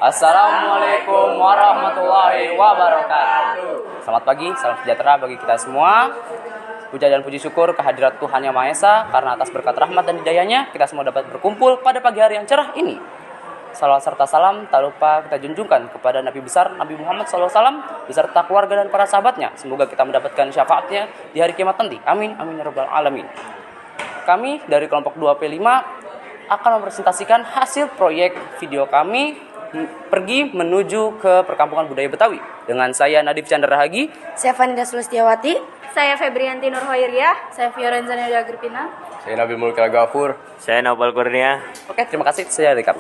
Assalamualaikum warahmatullahi wabarakatuh. Selamat pagi, salam sejahtera bagi kita semua. Puja dan puji syukur kehadirat Tuhan Yang Maha Esa, karena atas berkat rahmat dan hidayahnya kita semua dapat berkumpul pada pagi hari yang cerah ini. Salawat serta salam tak lupa kita junjungkan kepada Nabi besar Nabi Muhammad SAW beserta keluarga dan para sahabatnya. Semoga kita mendapatkan syafaatnya di hari kiamat nanti. Amin, amin ya rabbal alamin. Kami dari kelompok 2P5 akan mempresentasikan hasil proyek video kami pergi menuju ke perkampungan budaya Betawi. Dengan saya Nadif Chandra Hagi, saya Fanida Sulustiawati, saya Febrianti Nurhoiriah, saya Fiorenza Neda Agripina, saya Nabil Mulkil Ghafur, saya Naufal Kurnia. Oke, terima kasih. Saya rekam.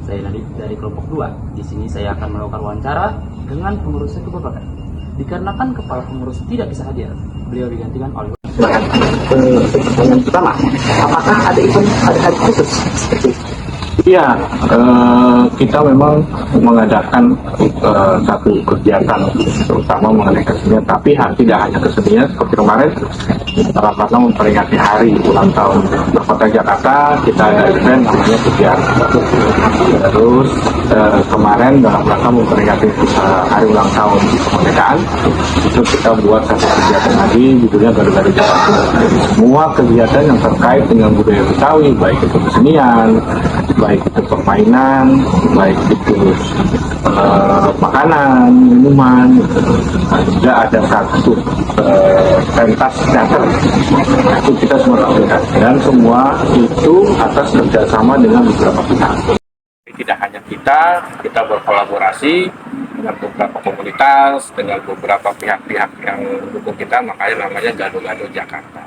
Saya Nadif dari kelompok 2. Di sini saya akan melakukan wawancara dengan pengurus satu babakan. Dikarenakan kepala pengurus tidak bisa hadir, beliau digantikan oleh pertanyaan pertama, apakah ada event pada hari khusus seperti itu? Iya, kita memang mengadakan satu kegiatan terutama mengenai kesenian, tapi tidak hanya kesenian. Seperti kemarin dalam rangka memperingati hari ulang tahun Kota Jakarta, kita ada event namanya kegiatan. Terus kemarin dalam rangka memperingati hari ulang tahun kemerdekaan, itu kita buat satu kegiatan lagi judulnya Garuda Jakarta. Semua kegiatan yang terkait dengan budaya Betawi, baik itu kesenian, baik itu permainan, baik itu makanan, minuman, juga ada satu pentas teater, itu kita semua tampilkan, dan semua itu atas kerjasama dengan beberapa pihak. Tidak hanya kita berkolaborasi dengan beberapa komunitas, dengan beberapa pihak-pihak yang mendukung kita, makanya namanya Gado-Gado Jakarta.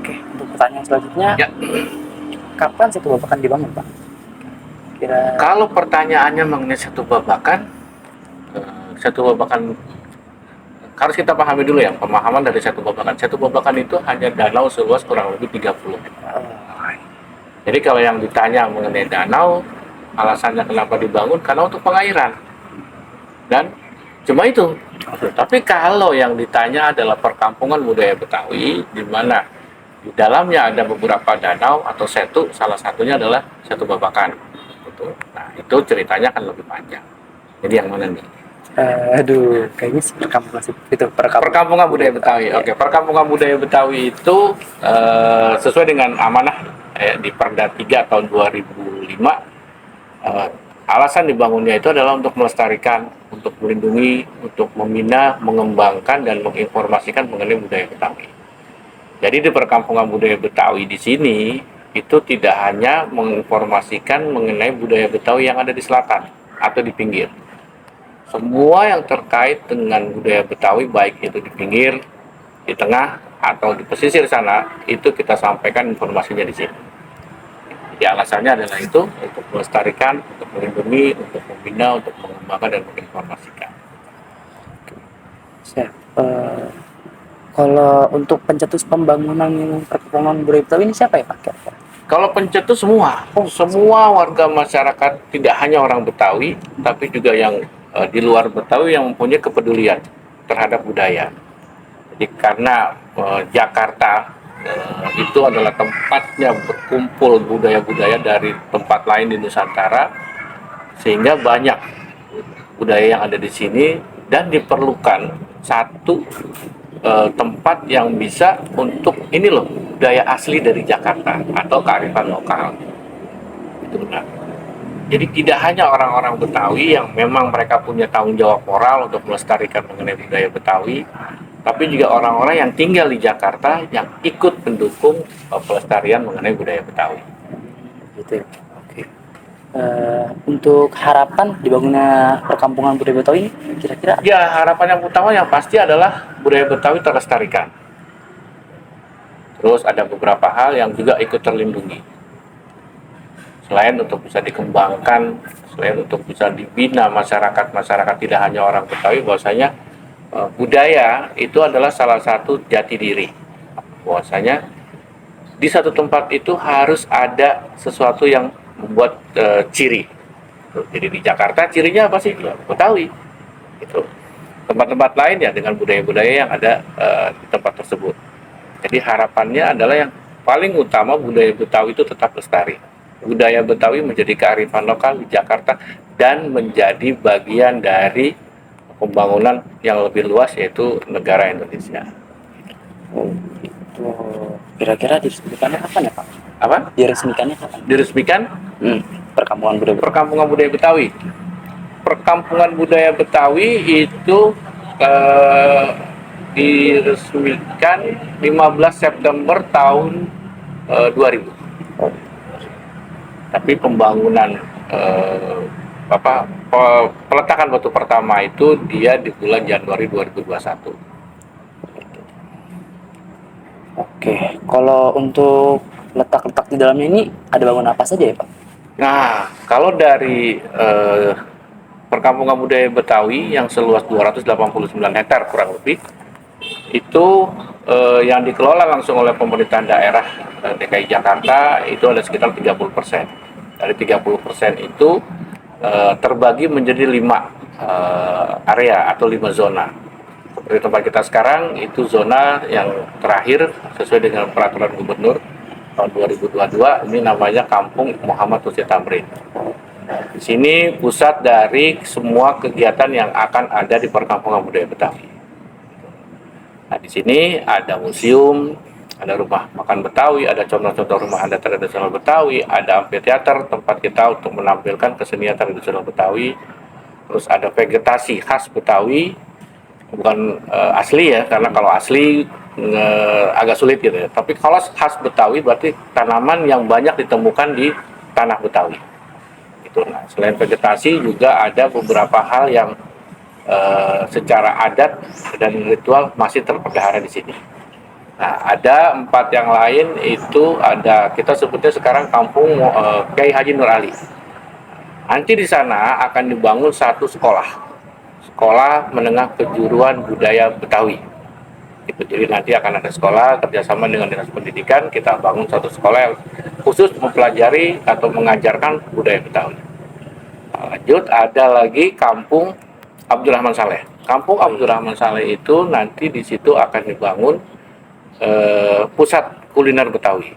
Oke, untuk pertanyaan selanjutnya, Ya. Kapan satu babakan dibangun, Pak? Kalau pertanyaannya mengenai satu babakan harus kita pahami dulu ya, pemahaman dari satu babakan. Satu babakan itu hanya danau seluas kurang lebih 30 hektar. Jadi kalau yang ditanya mengenai danau, alasannya kenapa dibangun, karena untuk pengairan. Dan cuma itu. Tapi kalau yang ditanya adalah perkampungan budaya Betawi, di mana di dalamnya ada beberapa danau atau setu, salah satunya adalah Setu Babakan. Gitu. Nah, itu ceritanya akan lebih panjang. Jadi yang mana nih? Kayaknya perkampungan itu Perkampungan budaya Betawi. Oke, perkampungan budaya Betawi itu sesuai dengan amanah di Perda 3 tahun 2005. Alasan dibangunnya itu adalah untuk melestarikan, untuk melindungi, untuk membina, mengembangkan dan menginformasikan mengenai budaya Betawi. Jadi di perkampungan budaya Betawi di sini itu tidak hanya menginformasikan mengenai budaya Betawi yang ada di selatan atau di pinggir. Semua yang terkait dengan budaya Betawi, baik itu di pinggir, di tengah, atau di pesisir sana, itu kita sampaikan informasinya di sini. Jadi alasannya adalah itu, untuk melestarikan, untuk melindungi, untuk membina, untuk mengembangkan dan menginformasikan. Kalau untuk pencetus pembangunan perkampungan budaya Betawi ini siapa ya, Pak? Kalau pencetus semua warga masyarakat, tidak hanya orang Betawi, tapi juga yang di luar Betawi yang mempunyai kepedulian terhadap budaya. Jadi karena Jakarta itu adalah tempatnya berkumpul budaya-budaya dari tempat lain di Nusantara, sehingga banyak budaya yang ada di sini dan diperlukan satu tempat yang bisa untuk ini loh, budaya asli dari Jakarta atau kearifan lokal. Itu benar. Jadi tidak hanya orang-orang Betawi yang memang mereka punya tanggung jawab moral untuk melestarikan mengenai budaya Betawi, tapi juga orang-orang yang tinggal di Jakarta yang ikut mendukung pelestarian mengenai budaya Betawi. Gitu. Oke. Untuk harapan dibangunnya perkampungan budaya Betawi ini kira-kira? Ya, harapan yang utama yang pasti adalah budaya Betawi terlestarikan. Terus ada beberapa hal yang juga ikut terlindungi. Selain untuk bisa dikembangkan, selain untuk bisa dibina masyarakat tidak hanya orang Betawi, bahwasanya budaya itu adalah salah satu jati diri. Bahwasanya di satu tempat itu harus ada sesuatu yang membuat ciri. Jadi di Jakarta cirinya apa sih? Ya, Betawi. Itu. Tempat-tempat lain ya dengan budaya-budaya yang ada di tempat tersebut. Jadi harapannya adalah yang paling utama budaya Betawi itu tetap lestari. Budaya Betawi menjadi kearifan lokal di Jakarta dan menjadi bagian dari pembangunan yang lebih luas, yaitu negara Indonesia. Kira-kira diresmikannya kapan ya, Pak? Apa? Diresmikannya kapan? Diresmikan Perkampungan budaya Betawi. Perkampungan budaya Betawi. Perkampungan budaya Betawi itu diresmikan 15 September tahun 2000. Tapi pembangunan peletakan batu pertama itu dia di bulan Januari 2021. Oke, kalau untuk letak-letak di dalamnya ini ada bangunan apa saja ya Pak? Nah, kalau dari perkampungan budaya Betawi yang seluas 289 hektar kurang lebih, itu yang dikelola langsung oleh pemerintahan daerah DKI Jakarta itu ada sekitar 30%. Dari 30% itu terbagi menjadi 5 area atau 5 zona. Seperti tempat kita sekarang, itu zona yang terakhir sesuai dengan peraturan gubernur tahun 2022, ini namanya Kampung Muhammad Hussein Tamrin. Di sini pusat dari semua kegiatan yang akan ada di perkampungan budaya Betawi. Nah, di sini ada museum, ada rumah makan Betawi, ada contoh-contoh rumah adat tradisional Betawi, ada amphitheater tempat kita untuk menampilkan kesenian tradisional Betawi. Terus ada vegetasi khas Betawi, bukan asli ya, karena kalau asli agak sulit gitu ya. Tapi kalau khas Betawi berarti tanaman yang banyak ditemukan di tanah Betawi. Itu. Nah, selain vegetasi juga ada beberapa hal yang secara adat dan ritual masih terpelihara di sini. Nah, ada 4 yang lain itu ada kita sebutnya sekarang Kampung Kiai Haji Nur Ali. Nanti di sana akan dibangun satu sekolah menengah kejuruan budaya Betawi. Gitu. Jadi nanti akan ada sekolah kerjasama dengan Dinas Pendidikan, kita bangun satu sekolah yang khusus mempelajari atau mengajarkan budaya Betawi. Nah, lanjut ada lagi Kampung Abdurrahman Saleh. Kampung Abdurrahman Saleh itu nanti di situ akan dibangun pusat kuliner Betawi.